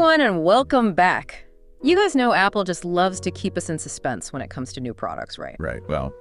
everyone, and welcome back. You guys know Apple just loves to keep us in suspense when it comes to new products, right? Right, well.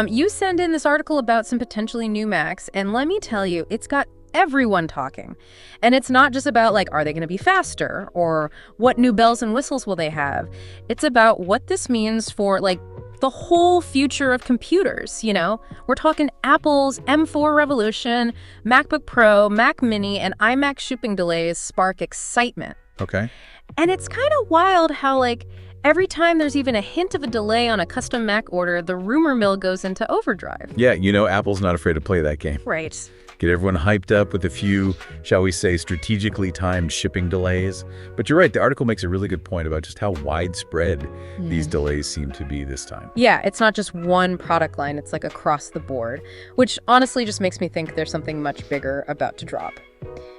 You send in this article about some potentially new Macs, and let me tell you, it's got everyone talking. And it's not just about, like, are they going to be faster? Or what new bells and whistles will they have? It's about what this means for, like, the whole future of computers, you know? We're talking Apple's M4 revolution, MacBook Pro, Mac Mini, and iMac shipping delays spark excitement. Okay. And it's kind of wild how, like, every time there's even a hint of a delay on a custom Mac order, the rumor mill goes into overdrive. Yeah, you know Apple's not afraid to play that game. Right. Get everyone hyped up with a few, shall we say, strategically timed shipping delays. But you're right, the article makes a really good point about just how widespread these delays seem to be this time. Yeah, it's not just one product line, it's like across the board, which honestly just makes me think there's something much bigger about to drop.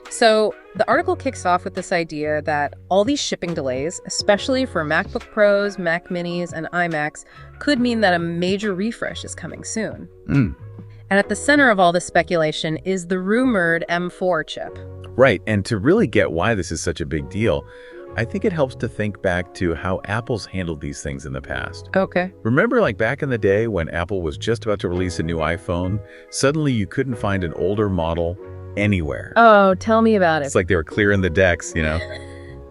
So the article kicks off with this idea that all these shipping delays, especially for MacBook Pros, Mac Minis, and iMacs, could mean that a major refresh is coming soon. And at the center of all this speculation is the rumored M4 chip. Right, and to really get why this is such a big deal, I think it helps to think back to how Apple's handled these things in the past. Okay. Remember, like back in the day when Apple was just about to release a new iPhone, suddenly you couldn't find an older model anywhere. Oh, tell me about it. It's like they were clearing the decks, you know,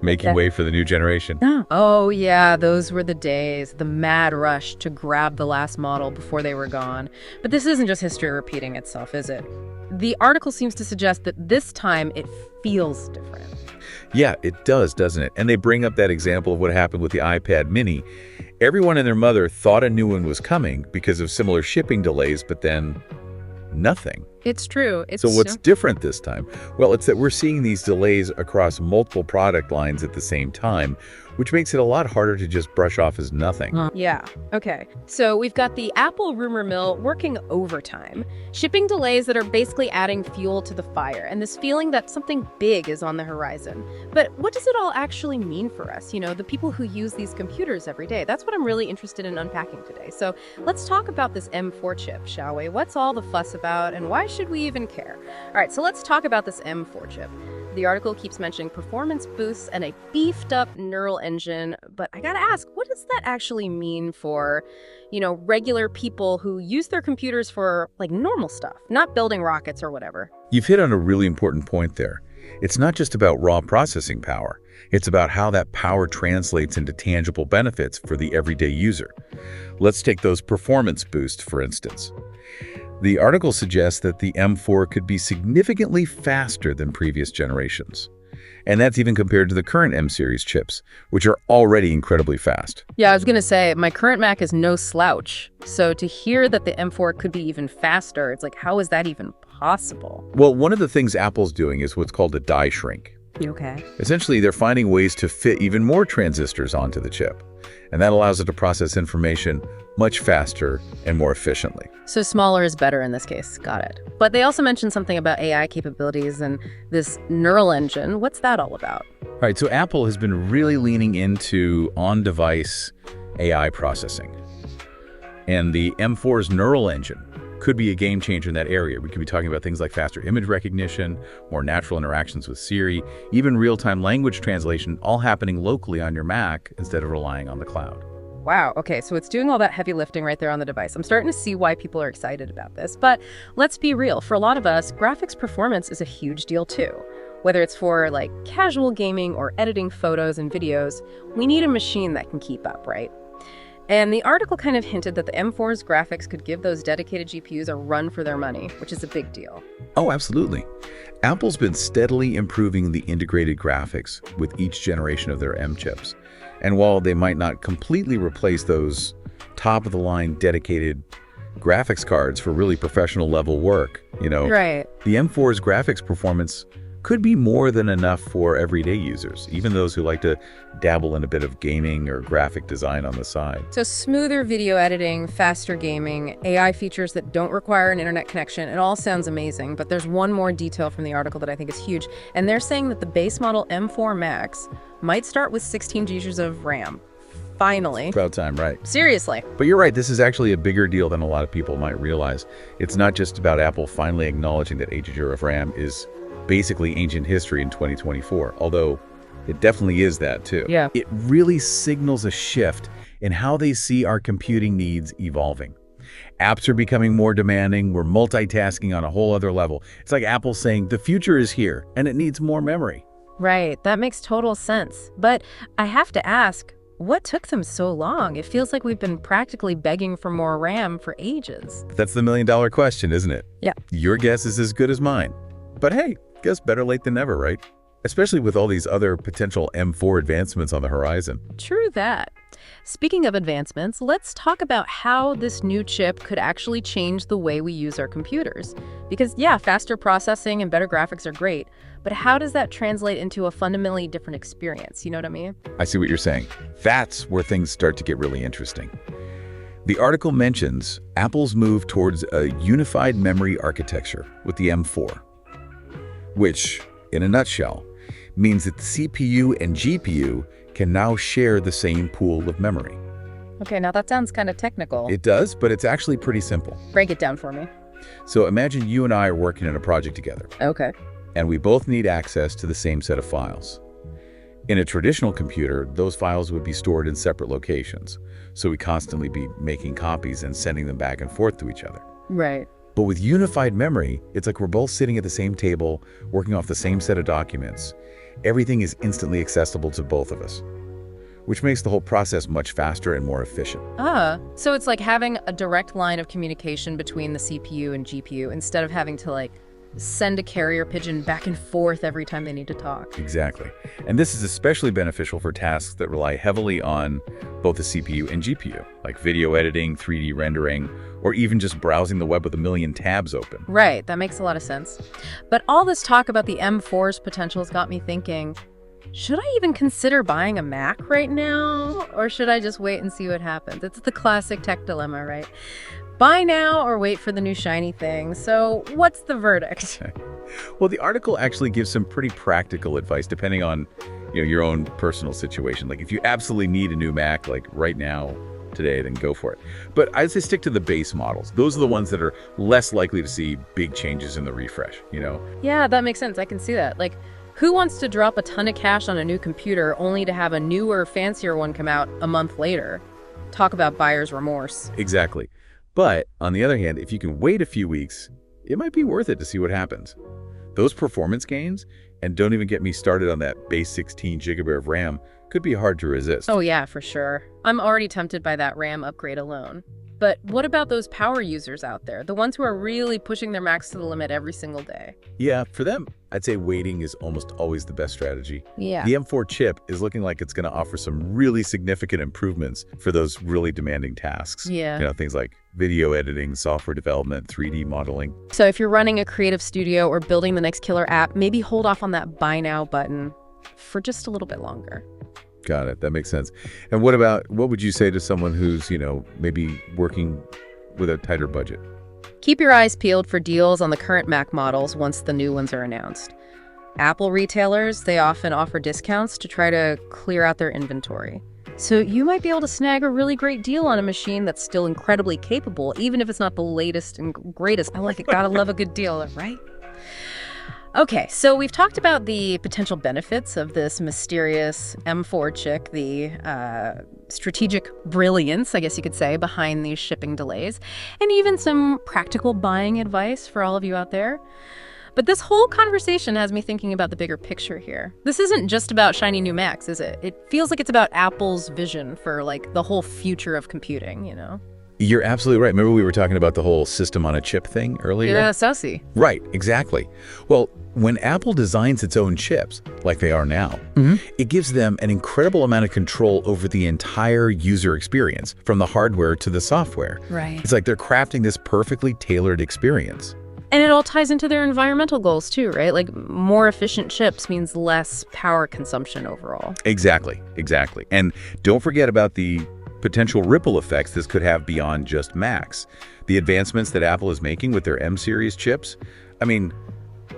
making way for the new generation. Oh, yeah, those were the days, the mad rush to grab the last model before they were gone. But this isn't just history repeating itself, is it? The article seems to suggest that this time it feels different. Yeah, it does, doesn't it? And they bring up that example of what happened with the iPad mini. Everyone and their mother thought a new one was coming because of similar shipping delays, but then nothing. It's true. So what's different this time? Well, it's that we're seeing these delays across multiple product lines at the same time, which makes it a lot harder to just brush off as nothing. Yeah. Okay. So we've got the Apple rumor mill working overtime, shipping delays that are basically adding fuel to the fire, and this feeling that something big is on the horizon. But what does it all actually mean for us? You know, the people who use these computers every day. That's what I'm really interested in unpacking today. So let's talk about this M4 chip, shall we? What's all the fuss about, and why should we even care? All right, so let's talk about this M4 chip. The article keeps mentioning performance boosts and a beefed up neural engine, but I gotta ask, what does that actually mean for, you know, regular people who use their computers for, like, normal stuff, not building rockets or whatever? You've hit on a really important point there. It's not just about raw processing power. It's about how that power translates into tangible benefits for the everyday user. Let's take those performance boosts, for instance. The article suggests that the M4 could be significantly faster than previous generations. And that's even compared to the current M-series chips, which are already incredibly fast. Yeah, I was going to say, my current Mac is no slouch. So to hear that the M4 could be even faster, it's like, how is that even possible? Well, one of the things Apple's doing is what's called a die shrink. Okay. Essentially, they're finding ways to fit even more transistors onto the chip. And that allows it to process information much faster and more efficiently. So smaller is better in this case. Got it. But they also mentioned something about AI capabilities and this neural engine. What's that all about? All right, so Apple has been really leaning into on-device AI processing. And the M4's neural engine could be a game changer in that area. We could be talking about things like faster image recognition, more natural interactions with Siri, even real-time language translation, all happening locally on your Mac instead of relying on the cloud. Wow, okay, so it's doing all that heavy lifting right there on the device. I'm starting to see why people are excited about this. But let's be real, for a lot of us, graphics performance is a huge deal too. Whether it's for, like, casual gaming or editing photos and videos, we need a machine that can keep up, right? And the article kind of hinted that the M4's graphics could give those dedicated GPUs a run for their money, which is a big deal. Oh, absolutely. Apple's been steadily improving the integrated graphics with each generation of their M chips. And while they might not completely replace those top-of-the-line dedicated graphics cards for really professional level work, you know, right, the M4's graphics performance could be more than enough for everyday users, even those who like to dabble in a bit of gaming or graphic design on the side. So smoother video editing, faster gaming, AI features that don't require an internet connection, it all sounds amazing, but there's one more detail from the article that I think is huge, and they're saying that the base model M4 Max might start with 16 gigs of RAM. Finally. About time, right? Seriously. But you're right, this is actually a bigger deal than a lot of people might realize. It's not just about Apple finally acknowledging that 8 GB of RAM is basically ancient history in 2024, although It definitely is that too. Yeah. It really signals a shift in how they see our computing needs evolving. Apps are becoming more demanding. We're multitasking on a whole other level. It's like Apple saying the future is here and it needs more memory. Right, that makes total sense. But I have to ask, what took them so long? It feels like we've been practically begging for more RAM for ages. That's the million-dollar question, isn't it? Yeah. Your guess is as good as mine. But hey, guess better late than never, right? Especially with all these other potential M4 advancements on the horizon. True that. Speaking of advancements, let's talk about how this new chip could actually change the way we use our computers. Because yeah, faster processing and better graphics are great, but how does that translate into a fundamentally different experience? You know what I mean? I see what you're saying. That's where things start to get really interesting. The article mentions Apple's move towards a unified memory architecture with the M4, which, in a nutshell, means that the CPU and GPU can now share the same pool of memory. Okay, now that sounds kind of technical. It does, but it's actually pretty simple. Break it down for me. So imagine you and I are working on a project together, Okay. and we both need access to the same set of files. In a traditional computer, those files would be stored in separate locations, so we constantly be making copies and sending them back and forth to each other. Right. But with unified memory, it's like we're both sitting at the same table, working off the same set of documents. Everything is instantly accessible to both of us, which makes the whole process much faster and more efficient. So it's like having a direct line of communication between the CPU and GPU instead of having to send a carrier pigeon back and forth every time they need to talk. Exactly. And this is especially beneficial for tasks that rely heavily on both the CPU and GPU, like video editing, 3D rendering, or even just browsing the web with a million tabs open. Right, that makes a lot of sense. But all this talk about the M4's potential has got me thinking, should I even consider buying a Mac right now? Or should I just wait and see what happens? It's the classic tech dilemma, right? Buy now or wait for the new shiny thing. So what's the verdict? Well, the article actually gives some pretty practical advice depending on your own personal situation. Like if you absolutely need a new Mac, like right now, today, then go for it. But I'd say stick to the base models. Those are the ones that are less likely to see big changes in the refresh, Yeah, that makes sense. I can see that. Who wants to drop a ton of cash on a new computer only to have a newer, fancier one come out a month later? Talk about buyer's remorse. Exactly. But on the other hand, if you can wait a few weeks, it might be worth it to see what happens. Those performance gains, and don't even get me started on that base 16 gigabyte of RAM, could be hard to resist. Oh yeah, for sure. I'm already tempted by that RAM upgrade alone. But what about those power users out there? The ones who are really pushing their Macs to the limit every single day? Yeah, for them, I'd say waiting is almost always the best strategy. Yeah. The M4 chip is looking like it's going to offer some really significant improvements for those really demanding tasks. Yeah. Things like video editing, software development, 3D modeling. So if you're running a creative studio or building the next killer app, maybe hold off on that buy now button for just a little bit longer. Got it. That makes sense. And what would you say to someone who's, maybe working with a tighter budget? Keep your eyes peeled for deals on the current Mac models once the new ones are announced. Apple retailers, they often offer discounts to try to clear out their inventory. So you might be able to snag a really great deal on a machine that's still incredibly capable, even if it's not the latest and greatest. I like it. Gotta love a good deal, right? Okay, so we've talked about the potential benefits of this mysterious M4 chip, the strategic brilliance, I guess you could say, behind these shipping delays, and even some practical buying advice for all of you out there. But this whole conversation has me thinking about the bigger picture here. This isn't just about shiny new Macs, is it? It feels like it's about Apple's vision for the whole future of computing, You're absolutely right. Remember we were talking about the whole system on a chip thing earlier? Yeah, saucy. Right, exactly. Well, when Apple designs its own chips, like they are now, it gives them an incredible amount of control over the entire user experience, from the hardware to the software. Right. It's like they're crafting this perfectly tailored experience. And it all ties into their environmental goals too, right? More efficient chips means less power consumption overall. Exactly. And don't forget about the potential ripple effects this could have beyond just Macs. The advancements that Apple is making with their M-series chips,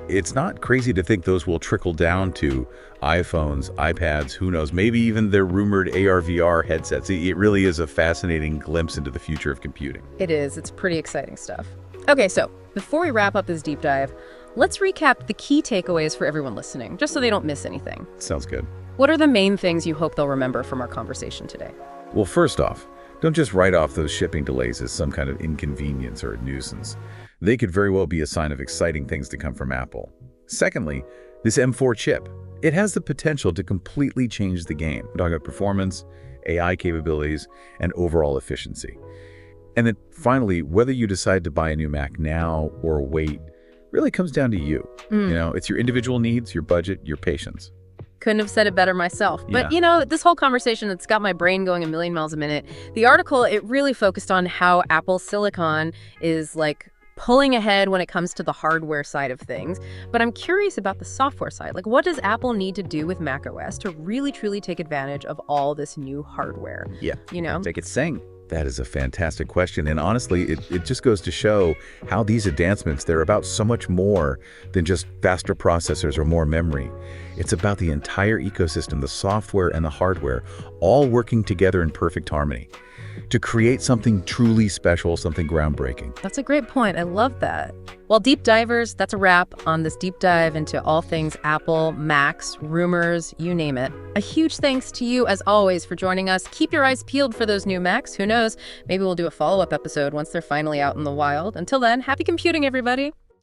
it's not crazy to think those will trickle down to iPhones, iPads, who knows, maybe even their rumored AR/VR headsets. It really is a fascinating glimpse into the future of computing. It is. It's pretty exciting stuff. Okay, so before we wrap up this deep dive, let's recap the key takeaways for everyone listening, just so they don't miss anything. Sounds good. What are the main things you hope they'll remember from our conversation today? Well, first off, don't just write off those shipping delays as some kind of inconvenience or a nuisance. They could very well be a sign of exciting things to come from Apple. Secondly, this M4 chip. It has the potential to completely change the game. We're talking about performance, AI capabilities, and overall efficiency. And then finally, whether you decide to buy a new Mac now or wait really comes down to you. It's your individual needs, your budget, your patience. Couldn't have said it better myself. But, Yeah. this whole conversation, it's got my brain going a million miles a minute. The article, it really focused on how Apple Silicon is like pulling ahead when it comes to the hardware side of things. But I'm curious about the software side. Like, what does Apple need to do with macOS to really, truly take advantage of all this new hardware? Yeah. Take it sing. That is a fantastic question. And honestly, it just goes to show how these advancements, they're about so much more than just faster processors or more memory. It's about the entire ecosystem, the software and the hardware, all working together in perfect harmony to create something truly special, something groundbreaking. That's a great point. I love that. Well, deep divers, that's a wrap on this deep dive into all things Apple, Macs, rumors, you name it. A huge thanks to you, as always, for joining us. Keep your eyes peeled for those new Macs. Who knows? Maybe we'll do a follow-up episode once they're finally out in the wild. Until then, happy computing, everybody.